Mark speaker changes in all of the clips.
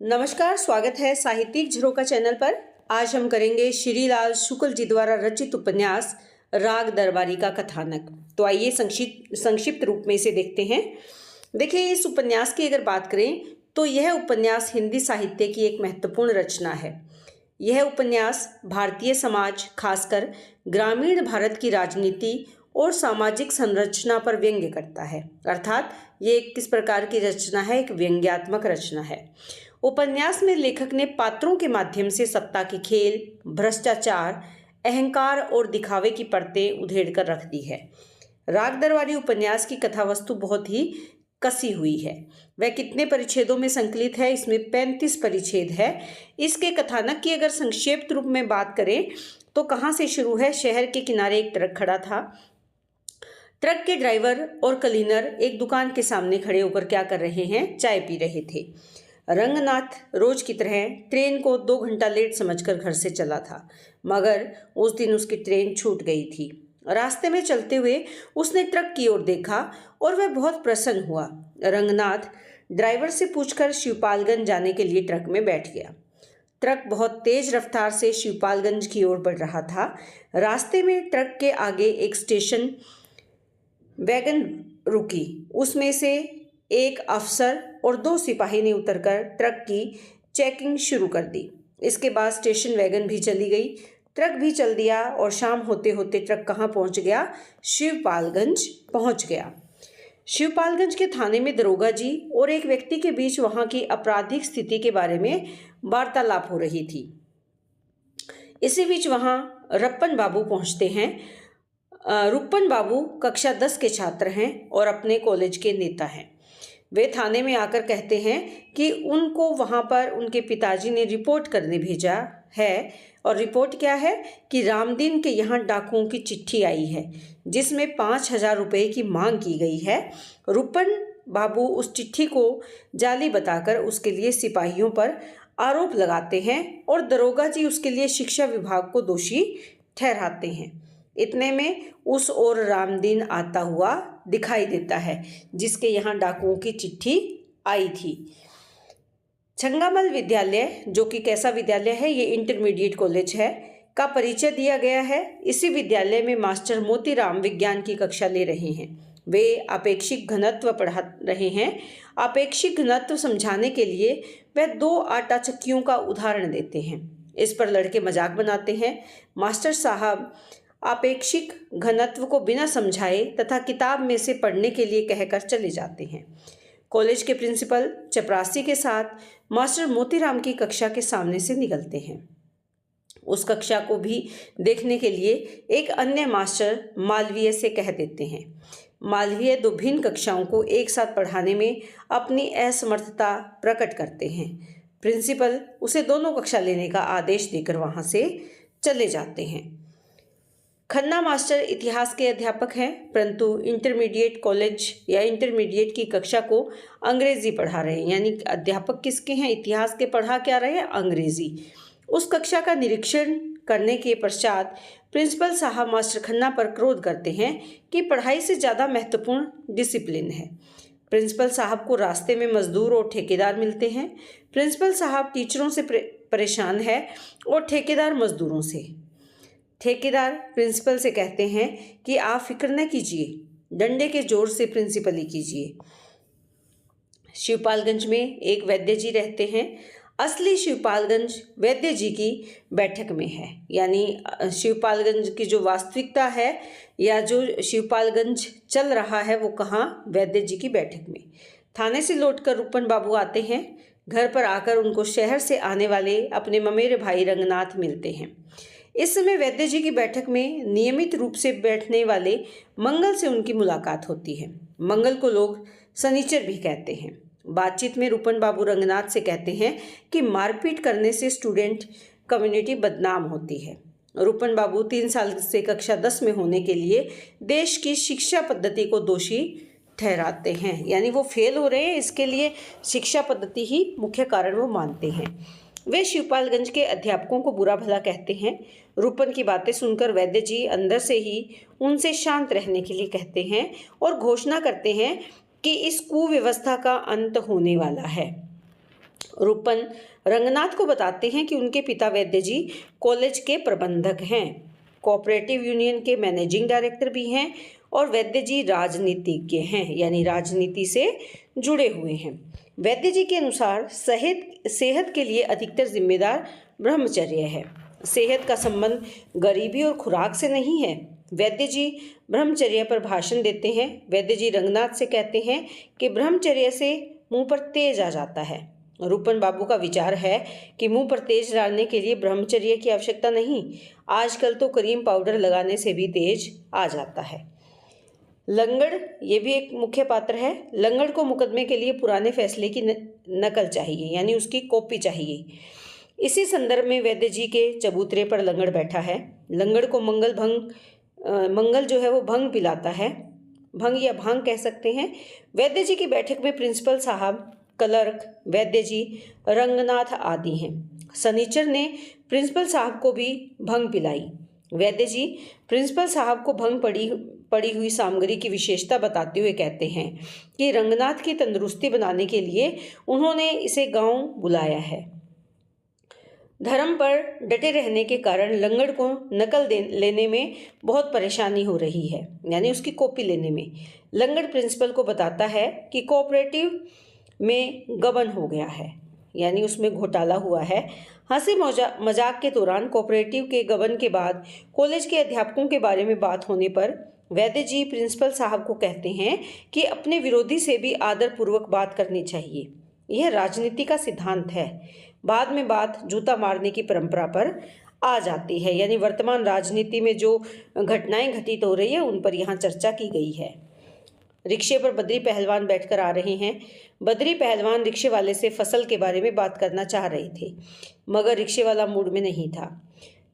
Speaker 1: नमस्कार, स्वागत है साहित्यिक झरोका चैनल पर। आज हम करेंगे श्रीलाल शुक्ल जी द्वारा रचित उपन्यास राग दरबारी का कथानक। तो आइए संक्षिप्त रूप में इसे देखते हैं। देखिए, इस उपन्यास की अगर बात करें तो यह उपन्यास हिंदी साहित्य की एक महत्वपूर्ण रचना है। यह उपन्यास भारतीय समाज, खासकर ग्रामीण भारत की राजनीति और सामाजिक संरचना पर व्यंग्य करता है। अर्थात ये किस प्रकार की रचना है? एक व्यंग्यात्मक रचना है। उपन्यास में लेखक ने पात्रों के माध्यम से सत्ता के खेल, भ्रष्टाचार, अहंकार और दिखावे की परतें उधेड़ कर रख दी है। राग दरबारी उपन्यास की कथा वस्तु बहुत ही कसी हुई है। वह कितने परिच्छेदों में संकलित है? इसमें 35 परिच्छेद है। इसके कथानक की अगर संक्षिप्त रूप में बात करें तो कहाँ से शुरू है? शहर के किनारे एक ट्रक खड़ा था। ट्रक के ड्राइवर और क्लीनर एक दुकान के सामने खड़े होकर क्या कर रहे हैं? चाय पी रहे थे। रंगनाथ रोज की तरह ट्रेन को 2 घंटा लेट समझकर घर से चला था, मगर उस दिन उसकी ट्रेन छूट गई थी। रास्ते में चलते हुए उसने ट्रक की ओर देखा और वह बहुत प्रसन्न हुआ। रंगनाथ ड्राइवर से पूछकर शिवपालगंज जाने के लिए ट्रक में बैठ गया। ट्रक बहुत तेज रफ्तार से शिवपालगंज की ओर बढ़ रहा था। रास्ते में ट्रक के आगे एक स्टेशन वैगन रुकी। उसमें से एक अफसर और 2 सिपाही ने उतरकर ट्रक की चेकिंग शुरू कर दी। इसके बाद स्टेशन वैगन भी चली गई, ट्रक भी चल दिया और शाम होते होते ट्रक कहाँ पहुँच गया? शिवपालगंज पहुँच गया। शिवपालगंज के थाने में दरोगा जी और एक व्यक्ति के बीच वहाँ की आपराधिक स्थिति के बारे में वार्तालाप हो रही थी। इसी बीच वहाँ रप्पन बाबू पहुँचते हैं। रुप्पन बाबू कक्षा 10 के छात्र हैं और अपने कॉलेज के नेता हैं। वे थाने में आकर कहते हैं कि उनको वहाँ पर उनके पिताजी ने रिपोर्ट करने भेजा है। और रिपोर्ट क्या है कि रामदीन के यहाँ डाकुओं की चिट्ठी आई है जिसमें 5,000 रुपये की मांग की गई है। रुप्पन बाबू उस चिट्ठी को जाली बताकर उसके लिए सिपाहियों पर आरोप लगाते हैं और दरोगा जी उसके लिए शिक्षा विभाग को दोषी ठहराते हैं। इतने में उस ओर रामदीन आता हुआ दिखाई देता है जिसके यहाँ डाकुओं की चिट्ठी आई थी। छंगामल विद्यालय, जो कि कैसा विद्यालय है? ये इंटरमीडिएट कॉलेज है, का परिचय दिया गया है। इसी विद्यालय में मास्टर मोतीराम विज्ञान की कक्षा ले रहे हैं। वे आपेक्षिक घनत्व पढ़ा रहे हैं। आपेक्षिक घनत्व समझाने के लिए वह 2 आटा चक्कियों का उदाहरण देते हैं। इस पर लड़के मजाक बनाते हैं। मास्टर साहब आपेक्षिक घनत्व को बिना समझाए तथा किताब में से पढ़ने के लिए कहकर चले जाते हैं। कॉलेज के प्रिंसिपल चपरासी के साथ मास्टर मोतीराम की कक्षा के सामने से निकलते हैं। उस कक्षा को भी देखने के लिए एक अन्य मास्टर मालवीय से कह देते हैं। मालवीय 2 भिन्न कक्षाओं को एक साथ पढ़ाने में अपनी असमर्थता प्रकट करते हैं। प्रिंसिपल उसे दोनों कक्षा लेने का आदेश देकर वहाँ से चले जाते हैं। खन्ना मास्टर इतिहास के अध्यापक हैं, परंतु इंटरमीडिएट कॉलेज या इंटरमीडिएट की कक्षा को अंग्रेजी पढ़ा रहे हैं। यानी अध्यापक किसके हैं? इतिहास के पढ़ा क्या रहे हैं? अंग्रेजी। उस कक्षा का निरीक्षण करने के पश्चात प्रिंसिपल साहब मास्टर खन्ना पर क्रोध करते हैं कि पढ़ाई से ज़्यादा महत्वपूर्ण डिसिप्लिन है। प्रिंसिपल साहब को रास्ते में मजदूर और ठेकेदार मिलते हैं। प्रिंसिपल साहब टीचरों से परेशान है और ठेकेदार मजदूरों से। ठेकेदार प्रिंसिपल से कहते हैं कि आप फिक्र न कीजिए, डंडे के जोर से प्रिंसिपल ही कीजिए। शिवपालगंज में एक वैद्य जी रहते हैं। असली शिवपालगंज वैद्य जी की बैठक में है। यानी शिवपालगंज की जो वास्तविकता है या जो शिवपालगंज चल रहा है वो कहाँ? वैद्य जी की बैठक में। थाने से लौटकर रुप्पन बाबू आते हैं। घर पर आकर उनको शहर से आने वाले अपने ममेरे भाई रंगनाथ मिलते हैं। इस समय वैद्य जी की बैठक में नियमित रूप से बैठने वाले मंगल से उनकी मुलाकात होती है। मंगल को लोग शनिचर भी कहते हैं। बातचीत में रुप्पन बाबू रंगनाथ से कहते हैं कि मारपीट करने से स्टूडेंट कम्युनिटी बदनाम होती है। रुप्पन बाबू 3 साल से कक्षा 10 में होने के लिए देश की शिक्षा पद्धति को दोषी ठहराते हैं। यानी वो फेल हो रहे हैं, इसके लिए शिक्षा पद्धति ही मुख्य कारण वो मानते हैं। वे शिवपालगंज के अध्यापकों को बुरा भला कहते हैं। रुप्पन की बातें सुनकर वैद्य जी अंदर से ही उनसे शांत रहने के लिए कहते हैं और घोषणा करते हैं कि इस कुव्यवस्था का अंत होने वाला है। रूपन रंगनाथ को बताते हैं कि उनके पिता वैद्य जी कॉलेज के प्रबंधक हैं, कोऑपरेटिव यूनियन के मैनेजिंग डायरेक्टर भी हैं और वैद्य जी राजनीतिज्ञ हैं, यानी राजनीति से जुड़े हुए हैं। वैद्य जी के अनुसार सेहत के लिए अधिकतर जिम्मेदार ब्रह्मचर्य है। सेहत का संबंध गरीबी और खुराक से नहीं है। वैद्य जी ब्रह्मचर्य पर भाषण देते हैं। वैद्य जी रंगनाथ से कहते हैं कि ब्रह्मचर्य से मुंह पर तेज आ जाता है। रूपन बाबू का विचार है कि मुंह पर तेज डालने के लिए ब्रह्मचर्य की आवश्यकता नहीं, आजकल तो क्रीम पाउडर लगाने से भी तेज आ जाता है। लंगड़ ये भी एक मुख्य पात्र है। लंगड़ को मुकदमे के लिए पुराने फैसले की नकल चाहिए, यानी उसकी कॉपी चाहिए। इसी संदर्भ में वैद्य जी के चबूतरे पर लंगड़ बैठा है। लंगड़ को मंगल जो है वो भंग पिलाता है, भंग या भांग कह सकते हैं। वैद्य जी की बैठक में प्रिंसिपल साहब, क्लर्क, वैद्य जी, रंगनाथ आदि हैं। सनीचर ने प्रिंसिपल साहब को भी भंग पिलाई। वैद्य जी प्रिंसिपल साहब को भंग पड़ी हुई सामग्री की विशेषता बताते हुए कहते हैं कि रंगनाथ की तंदुरुस्ती बनाने के लिए उन्होंने इसे गांव बुलाया है। धर्म पर डटे रहने के कारण लंगड़ को नकल लेने में बहुत परेशानी हो रही है, यानी उसकी कॉपी लेने में। लंगड़ प्रिंसिपल को बताता है कि कोऑपरेटिव में गबन हो गया है, यानी उसमें घोटाला हुआ है। हंसी मजाक के दौरान कोऑपरेटिव के गबन के बाद कॉलेज के अध्यापकों के बारे में बात होने पर वैद्य जी प्रिंसिपल साहब को कहते हैं कि अपने विरोधी से भी आदरपूर्वक बात करनी चाहिए। यह राजनीति का सिद्धांत है। बाद में बात जूता मारने की परंपरा पर आ जाती है, यानी वर्तमान राजनीति में जो घटनाएं घटित हो रही है उन पर यहाँ चर्चा की गई है। रिक्शे पर बद्री पहलवान बैठकर आ रहे हैं। बद्री पहलवान रिक्शे वाले से फसल के बारे में बात करना चाह रहे थे, मगर रिक्शे वाला मूड में नहीं था।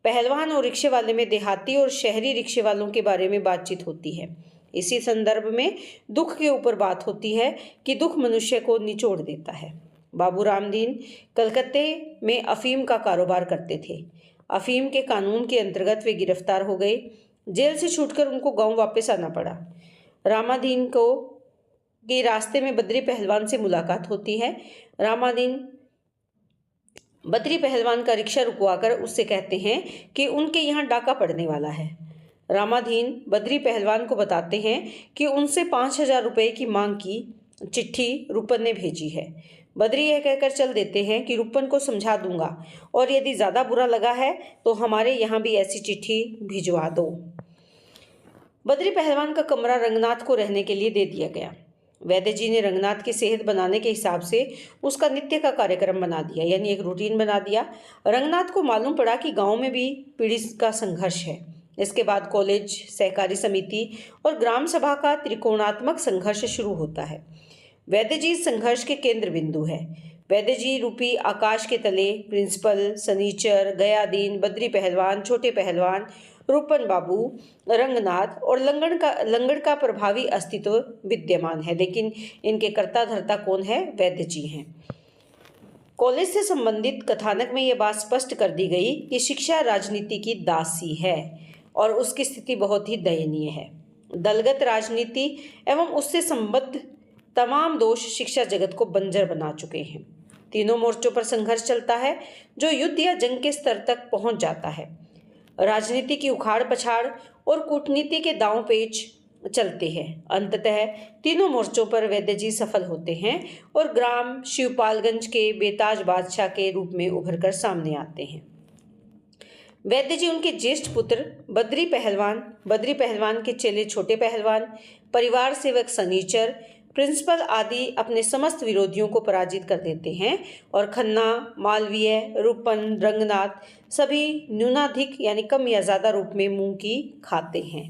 Speaker 1: पहलवान और रिक्शे वाले में देहाती और शहरी रिक्शे वालों के बारे में बातचीत होती है। इसी संदर्भ में दुख के ऊपर बात होती है कि दुख मनुष्य को निचोड़ देता है। बाबू रामदीन कलकत्ते में अफीम का कारोबार करते थे। अफीम के कानून के अंतर्गत वे गिरफ्तार हो गए। जेल से छूटकर उनको गांव वापस आना पड़ा। रामादीन को के रास्ते में बद्री पहलवान से मुलाकात होती है। रामादीन बद्री पहलवान का रिक्शा रुकवाकर उससे कहते हैं कि उनके यहाँ डाका पड़ने वाला है। रामादीन बद्री पहलवान को बताते हैं कि उनसे 5,000 रुपये की मांग की चिट्ठी रूपन ने भेजी है। बद्री यह कहकर चल देते हैं कि रूपन को समझा दूंगा और यदि ज़्यादा बुरा लगा है तो हमारे यहाँ भी ऐसी चिट्ठी भिजवा दो। बद्री पहलवान का कमरा रंगनाथ को रहने के लिए दे दिया गया। वैद्य जी ने रंगनाथ की सेहत बनाने के हिसाब से उसका नित्य का कार्यक्रम बना दिया, यानी एक रूटीन बना दिया। रंगनाथ को मालूम पड़ा कि गांव में भी पीढ़ी का संघर्ष है। इसके बाद कॉलेज, सहकारी समिति और ग्राम सभा का त्रिकोणात्मक संघर्ष शुरू होता है। वैद्य जी संघर्ष के केंद्र बिंदु है। वैद्य जी रूपी आकाश के तले प्रिंसिपल, सनीचर, गयादीन, बद्री पहलवान, छोटे पहलवान, रूपन बाबू, रंगनाथ और लंगड़ का प्रभावी अस्तित्व विद्यमान है, लेकिन इनके कर्ता धर्ता कौन है? वैद्य जी हैं। कॉलेज से संबंधित कथानक में यह बात स्पष्ट कर दी गई कि शिक्षा राजनीति की दासी है और उसकी स्थिति बहुत ही दयनीय है। दलगत राजनीति एवं उससे संबद्ध तमाम दोष शिक्षा जगत को बंजर बना चुके हैं। तीनों मोर्चों पर संघर्ष चलता है जो युद्ध या जंग के स्तर तक पहुंच जाता है। राजनीति की उखाड़ पछाड़ और कूटनीति के दांव पेच चलते हैं। अंततः तीनों मोर्चों पर वैद्य जी सफल होते हैं और ग्राम शिवपालगंज के बेताज बादशाह के रूप में उभरकर सामने आते हैं। वैद्य जी उनके ज्येष्ठ पुत्र बद्री पहलवान के चेले छोटे पहलवान, परिवार सेवक सनीचर, प्रिंसिपल आदि अपने समस्त विरोधियों को पराजित कर देते हैं और खन्ना, मालवीय, रूपन, रंगनाथ सभी न्यूनाधिक यानी कम या ज्यादा रूप में मुंह की खाते हैं।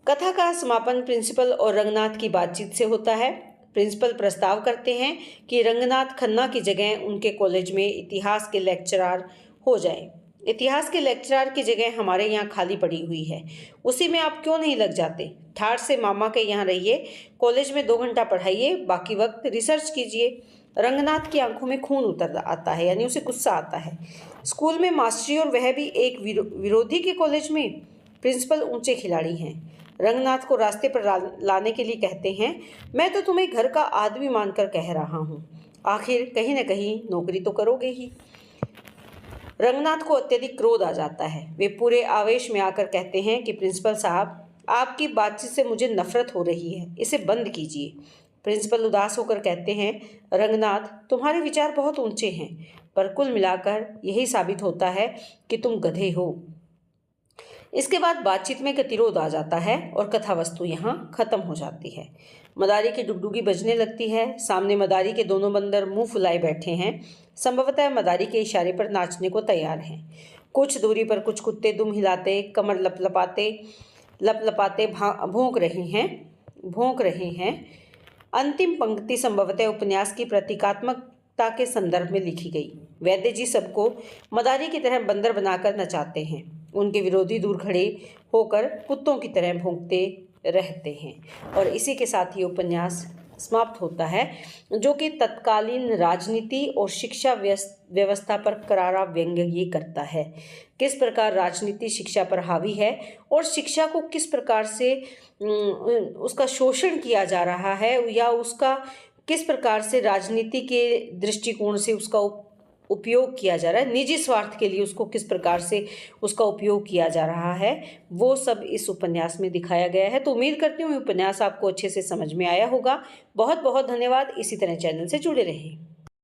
Speaker 1: कथा का समापन प्रिंसिपल और रंगनाथ की बातचीत से होता है। प्रिंसिपल प्रस्ताव करते हैं कि रंगनाथ खन्ना की जगह उनके कॉलेज में इतिहास के लेक्चरर हो जाए। इतिहास के लेक्चरर की जगह हमारे यहाँ खाली पड़ी हुई है, उसी में आप क्यों नहीं लग जाते? ठाठ से मामा के यहाँ रहिए, कॉलेज में 2 घंटा पढ़ाइए, बाकी वक्त रिसर्च कीजिए। रंगनाथ की आंखों में खून उतर आता है, यानी उसे गुस्सा आता है। स्कूल में मास्टरी और वह भी एक विरोधी के कॉलेज में। प्रिंसिपल ऊंचे खिलाड़ी हैं। रंगनाथ को रास्ते पर लाने के लिए कहते हैं, मैं तो तुम्हें घर का आदमी मानकर कह रहा हूँ, आखिर कहीं न कहीं नौकरी तो करोगे ही। रंगनाथ को अत्यधिक क्रोध आ जाता है। वे पूरे आवेश में आकर कहते हैं कि प्रिंसिपल साहब, आपकी बातचीत से मुझे नफरत हो रही है, इसे बंद कीजिए। प्रिंसिपल उदास होकर कहते हैं, रंगनाथ, तुम्हारे विचार बहुत ऊंचे हैं, पर कुल मिलाकर यही साबित होता है कि तुम गधे हो। इसके बाद बातचीत में गतिरोध आ जाता है और कथा वस्तु यहाँ खत्म हो जाती है। मदारी की डुगडुगी बजने लगती है। सामने मदारी के दोनों बंदर मुंह फुलाए बैठे हैं, संभवतः मदारी के इशारे पर नाचने को तैयार हैं। कुछ दूरी पर कुछ कुत्ते दुम हिलाते, कमर लपलपाते भौंक रहे हैं। अंतिम पंक्ति संभवतः उपन्यास की प्रतीकात्मकता के संदर्भ में लिखी गई। वैद्य जी सबको मदारी की तरह बंदर बनाकर नचाते हैं। उनके विरोधी दूर खड़े होकर कुत्तों की तरह भौंकते रहते हैं। और इसी के साथ ही उपन्यास समाप्त होता है, जो कि तत्कालीन राजनीति और शिक्षा व्यवस्था पर करारा व्यंग्य ये करता है। किस प्रकार राजनीति शिक्षा पर हावी है और शिक्षा को किस प्रकार से उसका शोषण किया जा रहा है, या उसका किस प्रकार से राजनीति के दृष्टिकोण से उसका उपयोग किया जा रहा है, निजी स्वार्थ के लिए उसको किस प्रकार से उसका उपयोग किया जा रहा है, वो सब इस उपन्यास में दिखाया गया है। तो उम्मीद करती हूँ उपन्यास आपको अच्छे से समझ में आया होगा। बहुत बहुत धन्यवाद। इसी तरह चैनल से जुड़े रहें।